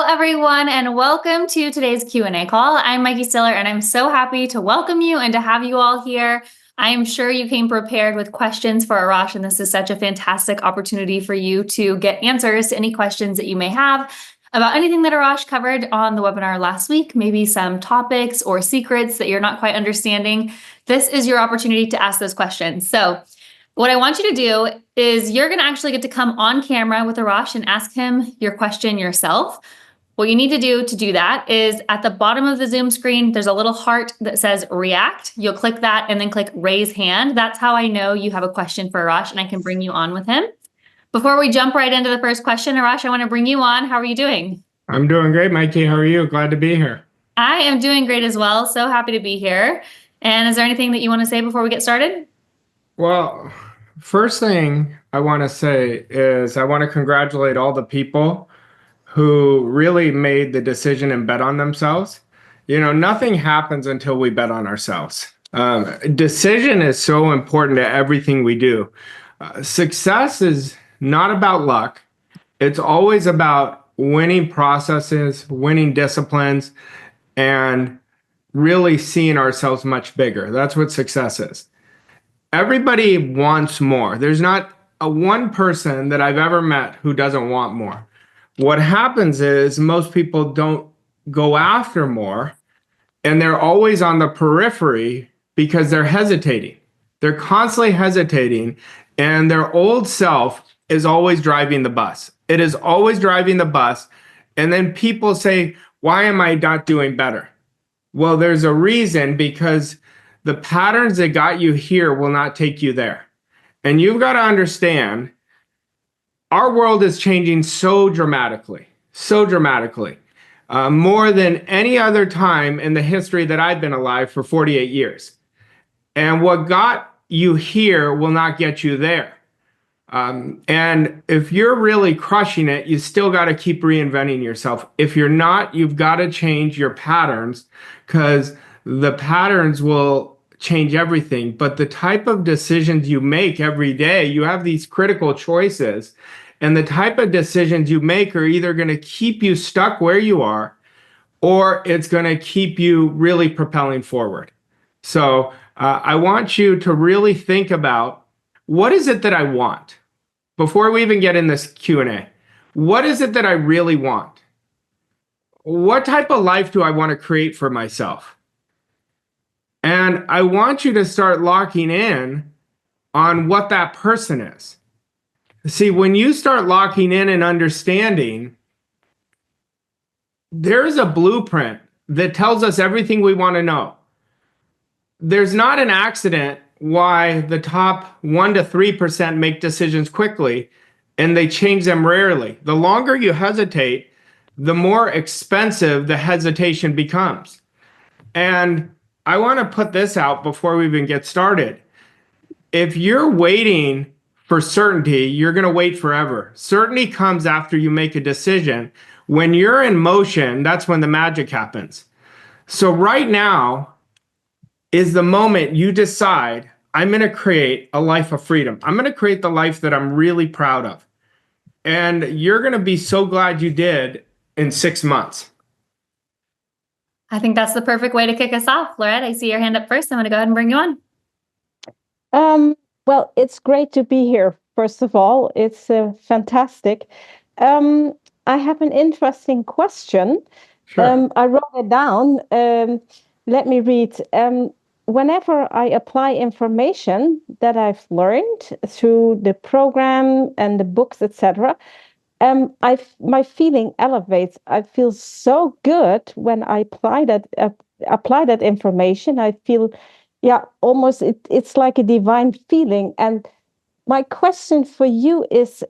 everyone, and welcome to today's Q&A call. I'm Mikey Stiller, and I'm so happy to welcome you and to have you all here. I am sure you came prepared with questions for Arash, and this is such a fantastic opportunity for you to get answers to any questions that you may have about anything that Arash covered on the webinar last week, maybe some topics or secrets that you're not quite understanding. This is your opportunity to ask those questions. So what I want you to do is you're going to actually get to come on camera with Arash and ask him your question yourself. What you need to do that is at the bottom of the Zoom screen, there's a little heart that says react. You'll click that and then click raise hand. That's how I know you have a question for Arash and I can bring you on with him. Before we jump right into the first question, Arash, I want to bring you on. How are you doing? I'm doing great, Mikey. How are you? Glad to be here. I am doing great as well. So happy to be here. And is there anything that you want to say before we get started? Well, first thing I want to say is I want to congratulate all the people who really made the decision and bet on themselves. You know, nothing happens until we bet on ourselves. Decision is so important to everything we do. Success is not about luck. It's always about winning processes, winning disciplines, and really seeing ourselves much bigger. That's what success is. Everybody wants more. There's not one person that I've ever met who doesn't want more. What happens is most people don't go after more, and they're always on the periphery because they're hesitating. They're constantly hesitating, and their old self is always driving the bus. It is always driving the bus, and then people say, why am I not doing better? Well, there's a reason, because the patterns that got you here will not take you there. And you've got to understand, our world is changing so dramatically, more than any other time in the history that I've been alive for 48 years. And what got you here will not get you there. And if you're really crushing it, you still got to keep reinventing yourself. If you're not, you've got to change your patterns, because the patterns will change everything. But the type of decisions you make every day, you have these critical choices, and the type of decisions you make are either going to keep you stuck where you are, or it's going to keep you really propelling forward. So I want you to really think about, what is it that I want? Before we even get in this Q&A, what is it that I really want? What type of life do I want to create for myself? And I want you to start locking in on what that person is. See, when you start locking in and understanding, there's a blueprint that tells us everything we want to know. There's not an accident why the top 1% to 3% make decisions quickly and they change them rarely. The longer you hesitate, the more expensive the hesitation becomes. And I want to put this out before we even get started. If you're waiting for certainty, you're going to wait forever. Certainty comes after you make a decision. When you're in motion, that's when the magic happens. So right now is the moment you decide, I'm going to create a life of freedom. I'm going to create the life that I'm really proud of. And you're going to be so glad you did in 6 months. I think that's the perfect way to kick us off. Loretta, I see your hand up first. I'm going to go ahead and bring you on. Well, it's great to be here. First of all, it's fantastic. I have an interesting question. Sure. I wrote it down. Let me read. Whenever I apply information that I've learned through the program and the books, etc., my feeling elevates. I feel so good when I apply that information. I feel, yeah, almost it's like a divine feeling. And my question for you is,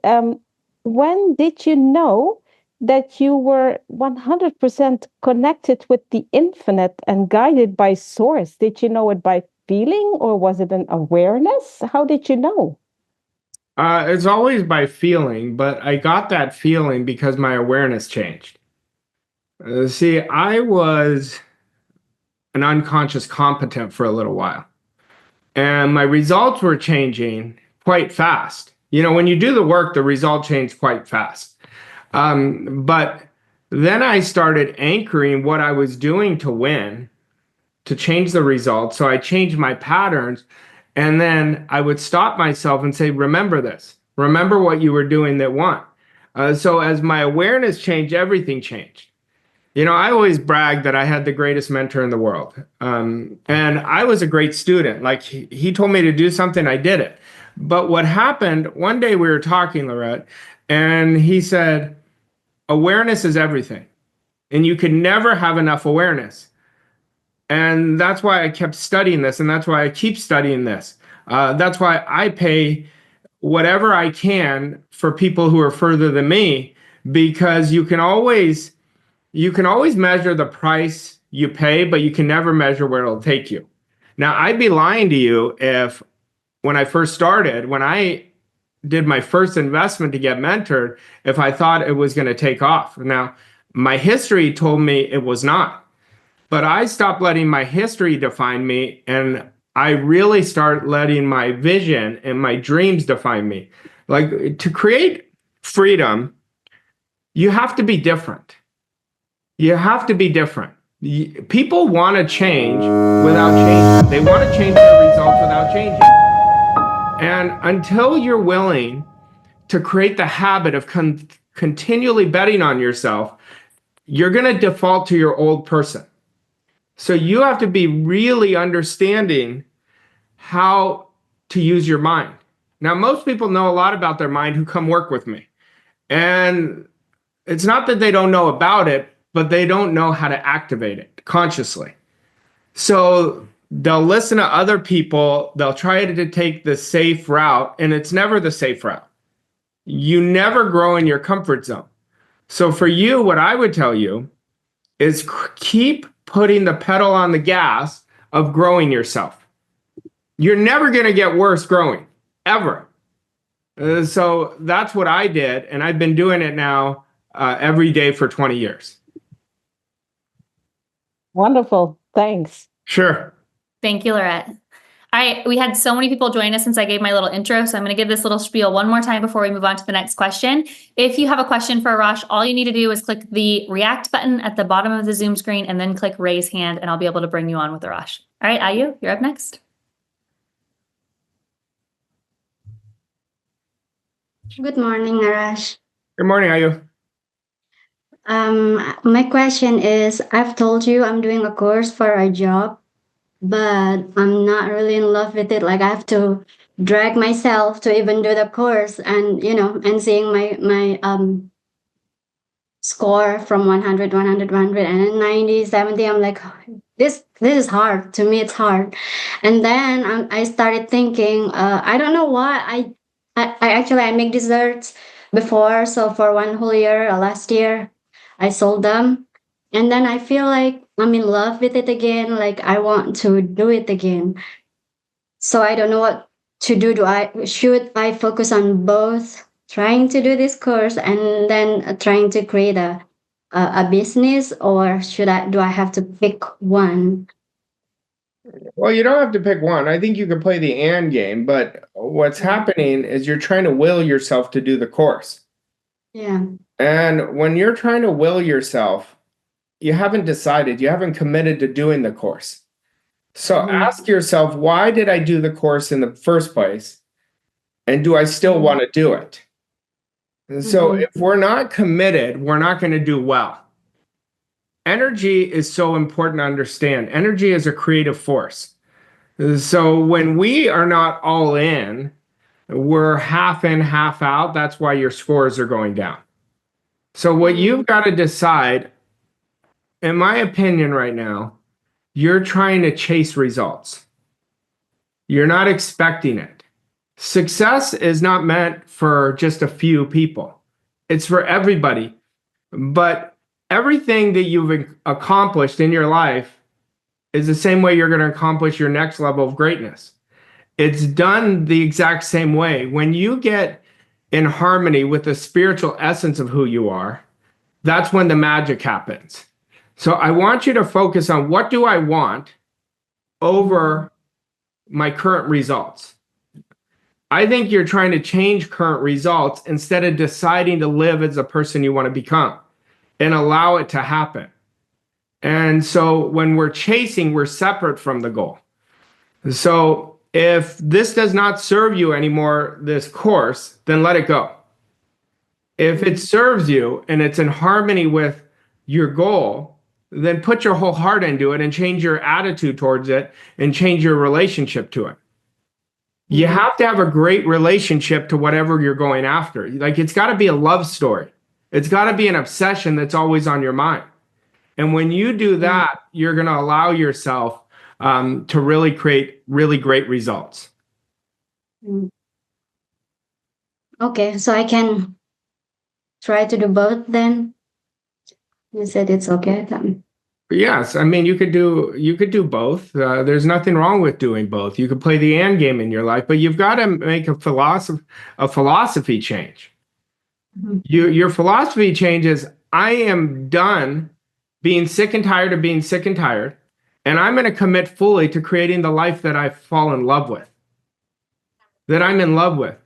when did you know that you were 100% connected with the infinite and guided by source? Did you know it by feeling, or was it an awareness? How did you know? It's always by feeling, but I got that feeling because my awareness changed. See, I was an unconscious competent for a little while, and my results were changing quite fast. You know, when you do the work, the result changed quite fast. But Then I started anchoring what I was doing to win, to change the results. So I changed my patterns. And then I would stop myself and say, remember this. Remember what you were doing that won. So as my awareness changed, everything changed. I always brag that I had the greatest mentor in the world. And I was a great student. Like he told me to do something, I did it. But what happened, one day we were talking, Lorette, and he said, awareness is everything. And you can never have enough awareness. And that's why I kept studying this. And that's why I keep studying this. That's why I pay whatever I can for people who are further than me, because you can always measure the price you pay, but you can never measure where it'll take you. Now, I'd be lying to you if when I first started, when I did my first investment to get mentored, if I thought it was going to take off. Now, my history told me it was not, but I stopped letting my history define me, and I really start letting my vision and my dreams define me. Like, to create freedom, you have to be different. You have to be different. People want to change without changing. They want to change their results without changing. And until you're willing to create the habit of continually betting on yourself, you're going to default to your old person. So you have to be really understanding how to use your mind. Now, most people know a lot about their mind who come work with me. And it's not that they don't know about it, but they don't know how to activate it consciously. So they'll listen to other people, they'll try to take the safe route, and it's never the safe route. You never grow in your comfort zone. So for you, what I would tell you is keep putting the pedal on the gas of growing yourself. You're never going to get worse growing, ever. So that's what I did, and I've been doing it now every day for 20 years. Wonderful. Thanks. Sure. Thank you, Lorette. We had so many people join us since I gave my little intro, so I'm going to give this little spiel one more time before we move on to the next question. If you have a question for Arash, all you need to do is click the react button at the bottom of the Zoom screen and then click raise hand, and I'll be able to bring you on with Arash. All right, Ayu, you're up next. Good morning, Arash. Good morning, Ayu. My question is, I've told you I'm doing a course for a job, but I'm not really in love with it. Like I have to drag myself to even do the course, and and seeing my score from 100, 100, 100, and then 90, 70, I'm like, this is hard. To me, it's hard. And then I started thinking, I don't know why I make desserts before. So for one whole year, last year, I sold them. And then I feel like I'm in love with it again. Like I want to do it again. So I don't know what to do. Should I focus on both trying to do this course and then trying to create a business, or do I have to pick one? Well, you don't have to pick one. I think you can play the and game, but what's happening is you're trying to will yourself to do the course. Yeah. And when you're trying to will yourself, you haven't decided, you haven't committed to doing the course. So ask yourself, why did I do the course in the first place? And do I still want to do it? And so if we're not committed, we're not going to do well. Energy is so important to understand. Energy is a creative force. So when we are not all in, we're half in, half out. That's why your scores are going down. So what you've got to decide, in my opinion right now, you're trying to chase results. You're not expecting it. Success is not meant for just a few people. It's for everybody. But everything that you've accomplished in your life is the same way you're going to accomplish your next level of greatness. It's done the exact same way. When you get in harmony with the spiritual essence of who you are, that's when the magic happens. So I want you to focus on, what do I want over my current results? I think you're trying to change current results instead of deciding to live as a person you want to become. and allow it to happen. And so when we're chasing, we're separate from the goal. So if this does not serve you anymore, this course, then let it go. If it serves you and it's in harmony with your goal, then put your whole heart into it and change your attitude towards it and change your relationship to it. You have to have a great relationship to whatever you're going after. Like, it's got to be a love story. It's got to be an obsession that's always on your mind. And when you do that, you're going to allow yourself to really create really great results. Okay, so I can try to do both then? You said it's okay then. Yes, I mean, you could do both. There's nothing wrong with doing both. You could play the and game in your life, but you've got to make a philosophy change. Your philosophy change is, I am done being sick and tired of being sick and tired, and I'm going to commit fully to creating the life that I fall in love with, that I'm in love with.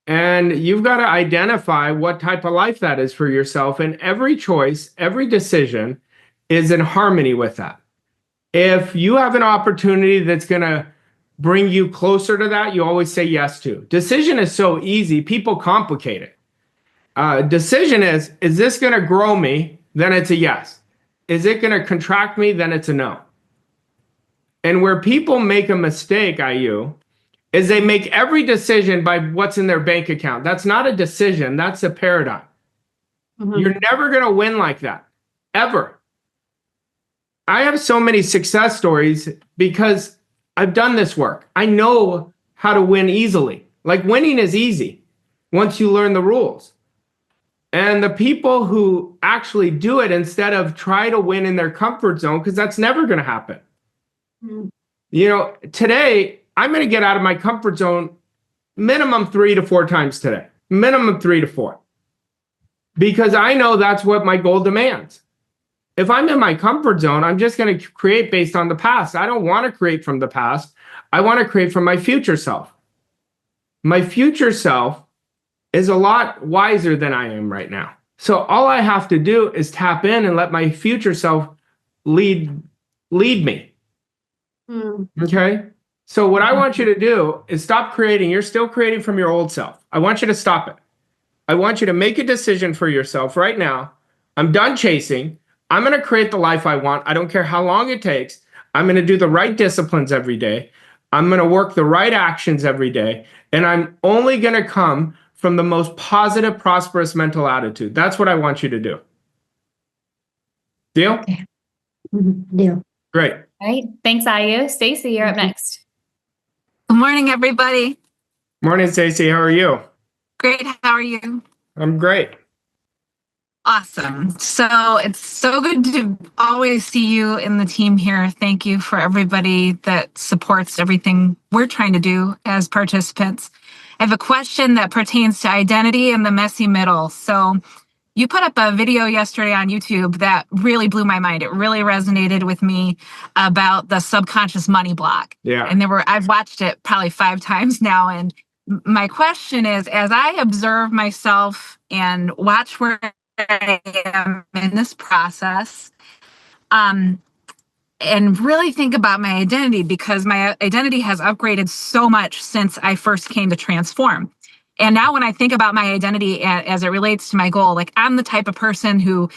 And you've got to identify what type of life that is for yourself, and every choice, every decision is in harmony with that. If you have an opportunity that's going to bring you closer to that, you always say yes to. Decision is so easy. People complicate it. Decision is this going to grow me? Then it's a yes. Is it going to contract me? Then it's a no. And where people make a mistake, IU, is they make every decision by what's in their bank account. That's not a decision. That's a paradigm. You're never going to win like that, ever. I have so many success stories because I've done this work. I know how to win easily. Like, winning is easy once you learn the rules. And the people who actually do it instead of try to win in their comfort zone, because that's never going to happen. You know, today, I'm going to get out of my comfort zone minimum 3 to 4 times today. Minimum 3 to 4. Because I know that's what my goal demands. If I'm in my comfort zone, I'm just going to create based on the past. I don't want to create from the past. I want to create from my future self. My future self is a lot wiser than I am right now. So all I have to do is tap in and let my future self lead me. Okay? So what I want you to do is stop creating. You're still creating from your old self. I want you to stop it. I want you to make a decision for yourself right now. I'm done chasing. I'm going to create the life I want. I don't care how long it takes. I'm going to do the right disciplines every day. I'm going to work the right actions every day. And I'm only going to come from the most positive, prosperous mental attitude. That's what I want you to do. Deal? Okay. Deal. Great. All right. Thanks, IU. Stacy, you're up next. Good morning, everybody. Morning, Stacy. How are you? Great. How are you? I'm great. Awesome. So it's so good to always see you in the team here. Thank you for everybody that supports everything we're trying to do as participants. I have a question that pertains to identity in the messy middle. So you put up a video yesterday on YouTube that really blew my mind. It really resonated with me about the subconscious money block. Yeah. And I've watched it probably 5 times now. And my question is, as I observe myself and watch where I am in this process, and really think about my identity, because my identity has upgraded so much since I first came to Transform. And now when I think about my identity as it relates to my goal, like, I'm the type of person who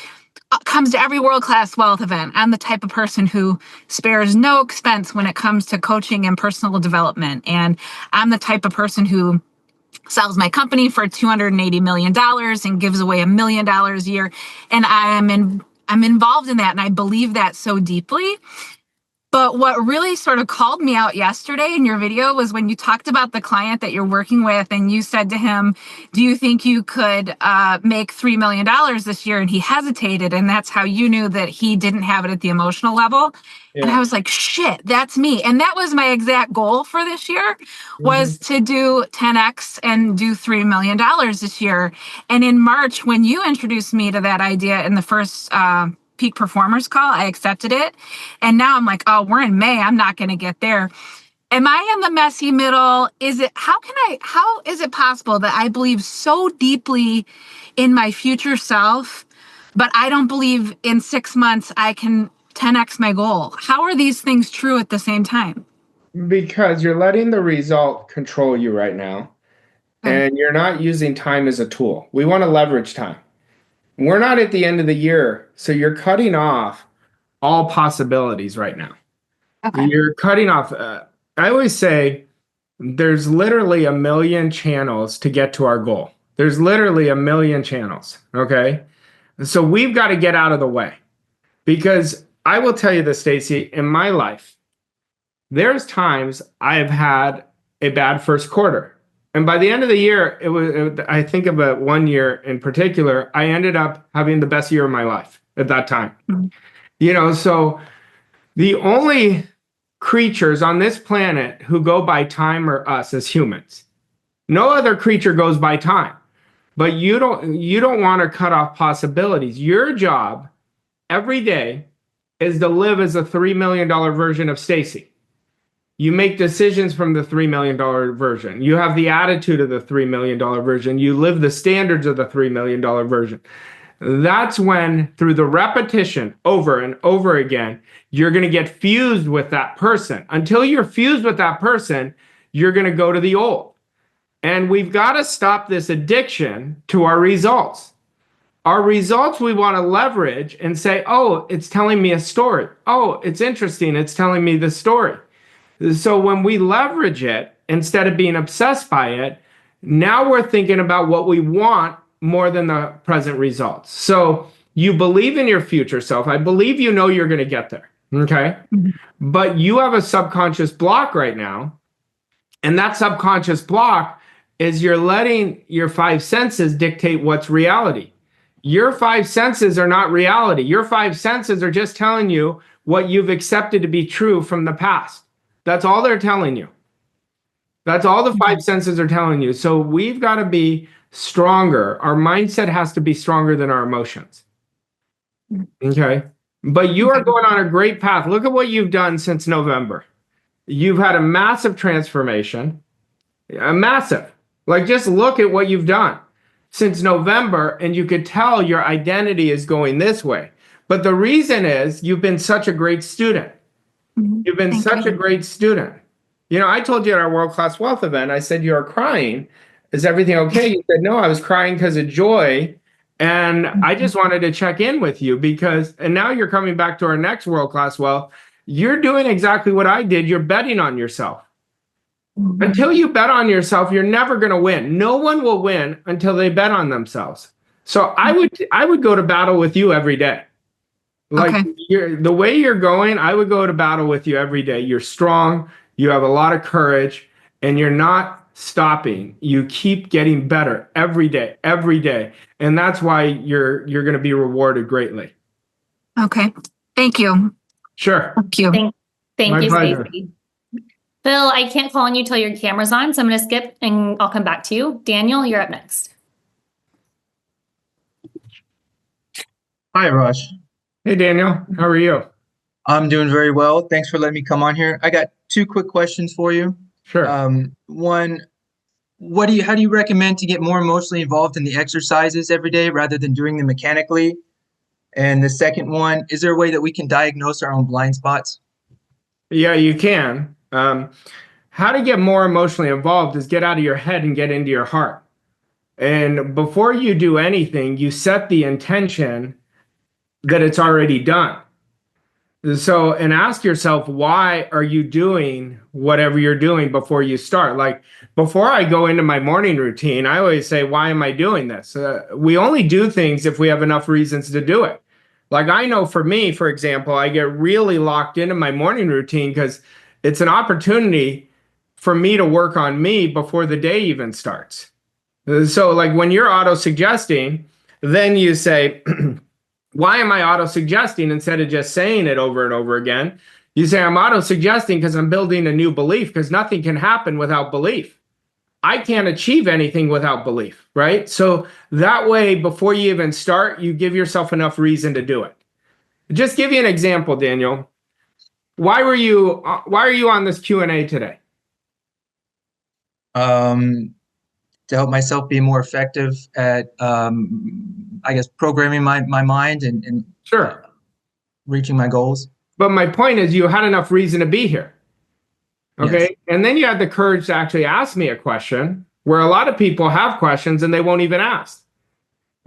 comes to every world-class wealth event. I'm the type of person who spares no expense when it comes to coaching and personal development. And I'm the type of person who sells my company for $280 million and gives away $1 million a year. And I'm involved in that, and I believe that so deeply. But what really sort of called me out yesterday in your video was when you talked about the client that you're working with, and you said to him, do you think you could make $3 million this year? And he hesitated, and that's how you knew that he didn't have it at the emotional level. Yeah. And I was like, shit, that's me. And that was my exact goal for this year, was to do 10X and do $3 million this year. And in March, when you introduced me to that idea in the first Peak Performers call, I accepted it. And now I'm like, oh, we're in May. I'm not going to get there. Am I in the messy middle? How is it possible that I believe so deeply in my future self, but I don't believe in 6 months I can 10x my goal. How are these things true at the same time? Because you're letting the result control you right now, and you're not using time as a tool. We want to leverage time. We're not at the end of the year, so you're cutting off all possibilities right now. Okay. You're cutting off. I always say there's literally a million channels to get to our goal. There's literally a million channels. Okay. So we've got to get out of the way, because I will tell you this, Stacy, in my life, there's times I've had a bad first quarter. And by the end of the year, I think about 1 year in particular, I ended up having the best year of my life at that time. Mm-hmm. So the only creatures on this planet who go by time are us as humans. No other creature goes by time. But you don't want to cut off possibilities. Your job every day is to live as a $3 million version of Stacy. You make decisions from the $3 million version. You have the attitude of the $3 million version. You live the standards of the $3 million version. That's when, through the repetition over and over again, you're going to get fused with that person. Until you're fused with that person, you're going to go to the old. And we've got to stop this addiction to our results. Our results we want to leverage and say, oh, it's telling me a story. Oh, it's interesting. It's telling me the story. So when we leverage it, instead of being obsessed by it, now we're thinking about what we want more than the present results. So you believe in your future self. I believe you know you're going to get there. Okay. Mm-hmm. But you have a subconscious block right now. And that subconscious block is you're letting your five senses dictate what's reality. Your five senses are not reality. Your five senses are just telling you what you've accepted to be true from the past. That's all they're telling you. That's all the five senses are telling you. So we've got to be stronger. Our mindset has to be stronger than our emotions. Okay. But you are going on a great path. Look at what you've done since November. You've had a massive transformation, a massive. Like, just look at what you've done since November, and you could tell your identity is going this way. But the reason is you've been such a great student. You've been such a great student. I told you at our World Class Wealth event, I said, you're crying. Is everything okay? You said, no, I was crying because of joy. And I just wanted to check in with you and now you're coming back to our next World Class Wealth. You're doing exactly what I did. You're betting on yourself. Until you bet on yourself, you're never going to win. No one will win until they bet on themselves. So I would go to battle with you every day. Like, the way you're going, I would go to battle with you every day. You're strong. You have a lot of courage, and you're not stopping. You keep getting better every day, and that's why you're going to be rewarded greatly. Okay, thank you. Sure. Thank you. Thank you, Stacy. Phil, I can't call on you till your camera's on, so I'm going to skip and I'll come back to you. Daniel, you're up next. Hi, Arash. Hey, Daniel. How are you? I'm doing very well. Thanks for letting me come on here. I got two quick questions for you. Sure. One, how do you recommend to get more emotionally involved in the exercises every day rather than doing them mechanically? And the second one, is there a way that we can diagnose our own blind spots? Yeah, you can. How to get more emotionally involved is get out of your head and get into your heart. And before you do anything, you set the intention that it's already done. So, and ask yourself, why are you doing whatever you're doing before you start? Like, before I go into my morning routine, I always say, why am I doing this? We only do things if we have enough reasons to do it. Like, I know for me, for example, I get really locked into my morning routine because it's an opportunity for me to work on me before the day even starts. So, like, when you're auto-suggesting, then you say, why am I auto-suggesting instead of just saying it over and over again? You say, I'm auto-suggesting because I'm building a new belief, because nothing can happen without belief. I can't achieve anything without belief, right? So that way, before you even start, you give yourself enough reason to do it. Just give you an example, Daniel. Why are you on this Q&A today? To help myself be more effective at I guess, programming my mind and Sure. reaching my goals. But my point is you had enough reason to be here. Okay. Yes. And then you had the courage to actually ask me a question where a lot of people have questions and they won't even ask.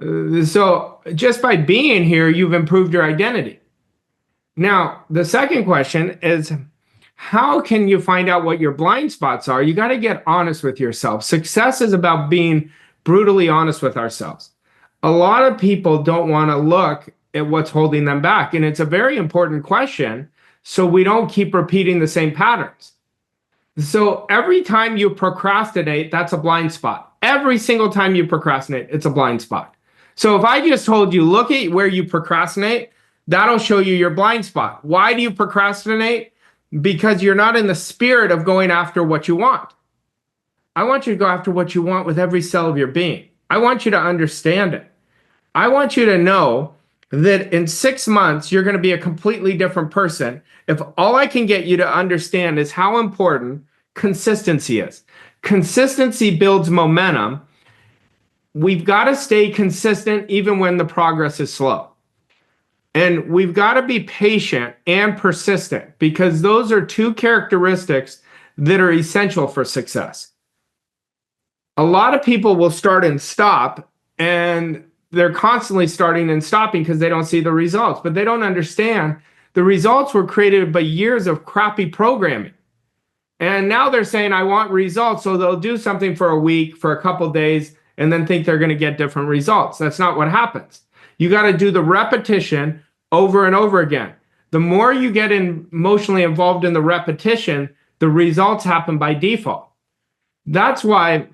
So just by being here, you've improved your identity. Now, the second question is, how can you find out what your blind spots are? You got to get honest with yourself. Success is about being brutally honest with ourselves. A lot of people don't want to look at what's holding them back. And it's a very important question, so we don't keep repeating the same patterns. So every time you procrastinate, that's a blind spot. Every single time you procrastinate, it's a blind spot. So if I just told you, look at where you procrastinate, that'll show you your blind spot. Why do you procrastinate? Because you're not in the spirit of going after what you want. I want you to go after what you want with every cell of your being. I want you to understand it. I want you to know that in 6 months, you're going to be a completely different person if all I can get you to understand is how important consistency is. Consistency builds momentum. We've got to stay consistent even when the progress is slow. And we've got to be patient and persistent because those are two characteristics that are essential for success. A lot of people will start and stop, and they're constantly starting and stopping because they don't see the results, but they don't understand the results were created by years of crappy programming. And now they're saying, I want results. So they'll do something for a week, for a couple of days, and then think they're going to get different results. That's not what happens. You got to do the repetition over and over again. The more you get emotionally involved in the repetition, the results happen by default. That's why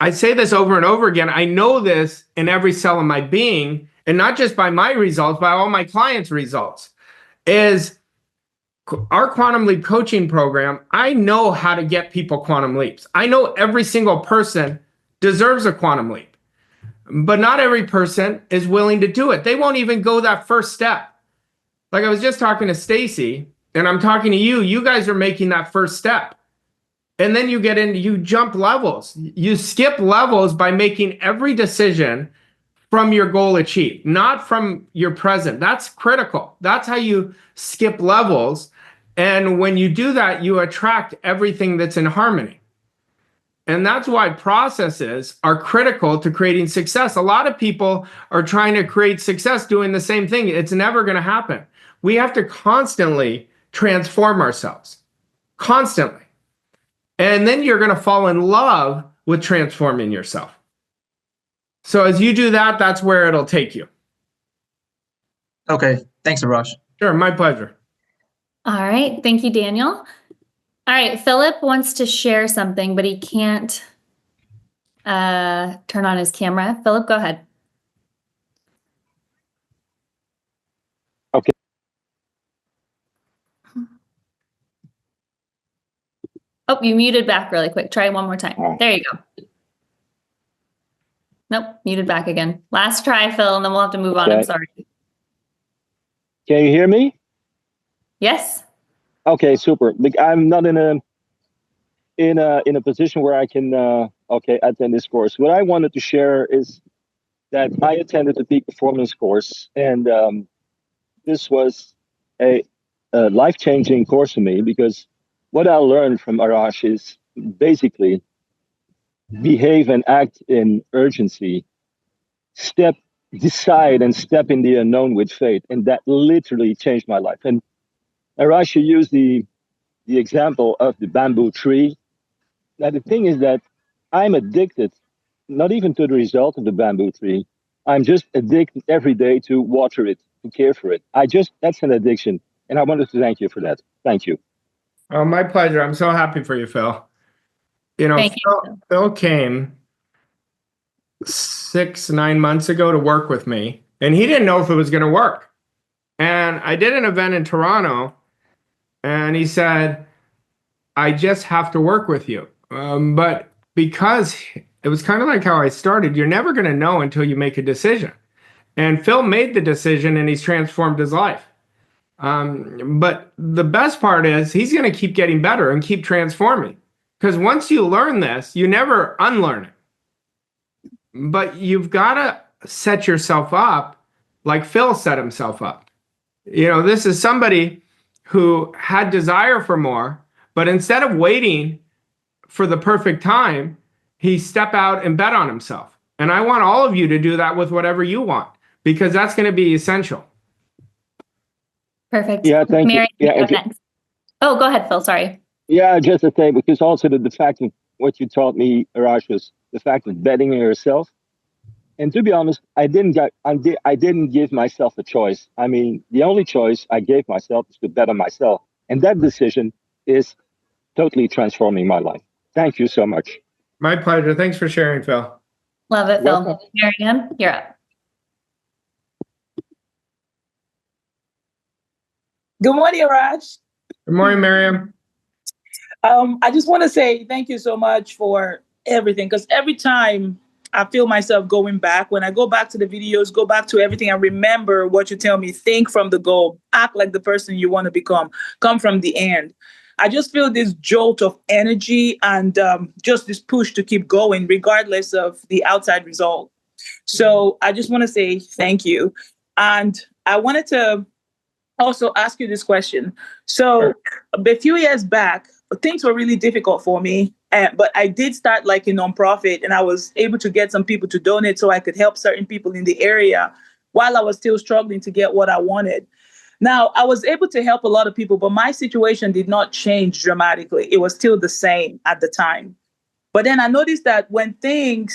I say this over and over again. I know this in every cell of my being, and not just by my results, by all my clients' results, is our quantum leap coaching program. I know how to get people quantum leaps. I know every single person deserves a quantum leap, but not every person is willing to do it. They won't even go that first step. Like I was just talking to Stacy, and I'm talking to you. You guys are making that first step. And then you jump levels. You skip levels by making every decision from your goal achieved, not from your present. That's critical. That's how you skip levels. And when you do that, you attract everything that's in harmony. And that's why processes are critical to creating success. A lot of people are trying to create success doing the same thing. It's never going to happen. We have to constantly transform ourselves. Constantly. And then you're going to fall in love with transforming yourself. So as you do that, that's where it'll take you. Okay. Thanks, Arash. Sure. My pleasure. All right. Thank you, Daniel. All right. Philip wants to share something, but he can't turn on his camera. Philip, go ahead. Okay. Oh, you muted back really quick. Try one more time. There you go. Nope, muted back again. Last try, Phil, and then we'll have to move on. I'm sorry. Can you hear me? Yes. Okay, super. I'm not in a position where I can attend this course. What I wanted to share is that I attended the peak performance course, and this was a life-changing course for me because what I learned from Arash is basically behave and act in urgency, decide and step in the unknown with faith. And that literally changed my life. And Arash, you used the example of the bamboo tree. Now, the thing is that I'm addicted, not even to the result of the bamboo tree. I'm just addicted every day to water it, to care for it. That's an addiction. And I wanted to thank you for that. Thank you. Oh, my pleasure. I'm so happy for you, Phil. You know, Phil came 9 months ago to work with me, and he didn't know if it was going to work. And I did an event in Toronto, and he said, I just have to work with you. But because it was kind of like how I started, you're never going to know until you make a decision. And Phil made the decision, and he's transformed his life. But the best part is he's going to keep getting better and keep transforming. Because once you learn this, you never unlearn it. But you've got to set yourself up like Phil set himself up. This is somebody who had desire for more, but instead of waiting for the perfect time, he stepped out and bet on himself. And I want all of you to do that with whatever you want, because that's going to be essential. Perfect. Yeah, thank Mary, you. Yeah, next. Oh, go ahead, Phil. Sorry. Yeah, just to say, because also the fact of what you taught me, Arash, was the fact of betting on yourself. And to be honest, I didn't give myself a choice. I mean, the only choice I gave myself is to bet on myself. And that decision is totally transforming my life. Thank you so much. My pleasure. Thanks for sharing, Phil. Love it, Phil. Welcome. Marianne, you're up. Good morning, Arash. Good morning, Miriam. I just want to say thank you so much for everything, because every time I feel myself going back, when I go back to the videos, go back to everything, I remember what you tell me. Think from the goal, act like the person you want to become, come from the end. I just feel this jolt of energy and just this push to keep going regardless of the outside result. So I just want to say thank you. And I wanted to also ask you this question. So a few years back, things were really difficult for me, but I did start like a nonprofit, and I was able to get some people to donate so I could help certain people in the area while I was still struggling to get what I wanted. Now, I was able to help a lot of people, but my situation did not change dramatically. It was still the same at the time. But then I noticed that when the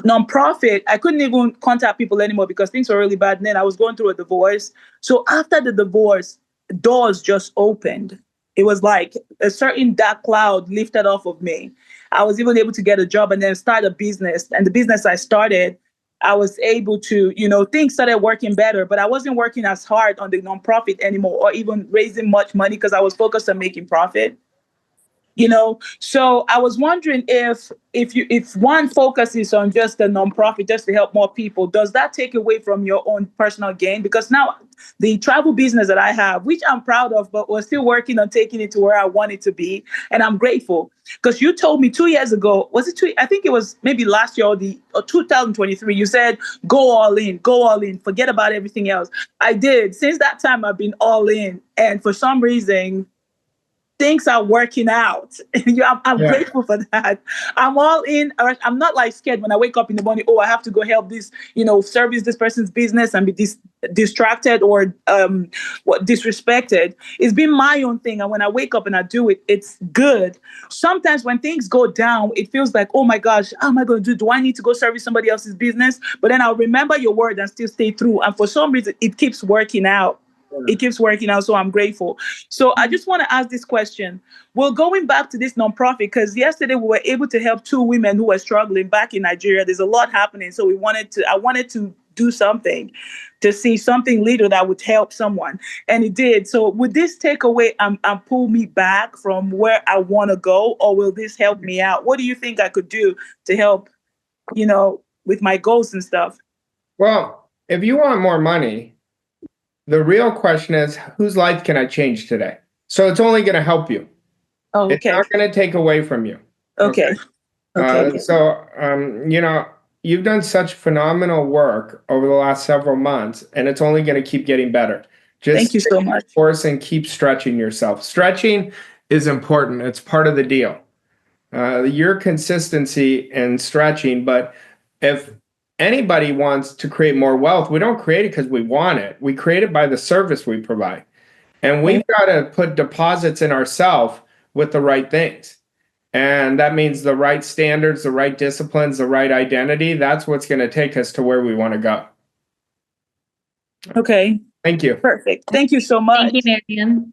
nonprofit, I couldn't even contact people anymore because things were really bad. And then I was going through a divorce. So after the divorce, doors just opened. It was like a certain dark cloud lifted off of me. I was even able to get a job and then start a business. And the business I started, I was able to, things started working better, but I wasn't working as hard on the nonprofit anymore or even raising much money because I was focused on making profit. So I was wondering if one focuses on just a nonprofit just to help more people, does that take away from your own personal gain? Because now the travel business that I have, which I'm proud of, but we're still working on taking it to where I want it to be. And I'm grateful because you told me 2 years ago, I think it was maybe last year or 2023, you said, go all in, forget about everything else. I did. Since that time, I've been all in. And for some reason, things are working out. I'm grateful for that. I'm all in. I'm not like scared when I wake up in the morning. Oh, I have to go help this, service this person's business and be distracted or disrespected. It's been my own thing. And when I wake up and I do it, it's good. Sometimes when things go down, it feels like, oh my gosh, how am I going to do? Do I need to go service somebody else's business? But then I'll remember your word and still stay through. And for some reason, it keeps working out. It keeps working out, so I'm grateful. So I just want to ask this question. Well, going back to this nonprofit, because yesterday we were able to help 2 women who were struggling back in Nigeria. There's a lot happening, so I wanted to do something, to see something little that would help someone, and it did. So would this take away and pull me back from where I want to go, or will this help me out? What do you think I could do to help, with my goals and stuff? Well, if you want more money, the real question is, whose life can I change today? So it's only going to help you. Oh, okay. It's not going to take away from you. Okay. You've done such phenomenal work over the last several months, and it's only going to keep getting better. Just thank you so much. Of course, and keep stretching yourself. Stretching is important. It's part of the deal. Your consistency and stretching, but if anybody wants to create more wealth, we don't create it because we want it. We create it by the service we provide. And we've got to put deposits in ourselves with the right things. And that means the right standards, the right disciplines, the right identity. That's what's going to take us to where we want to go. Okay. Thank you. Perfect. Thank you so much. Thank you, Marianne.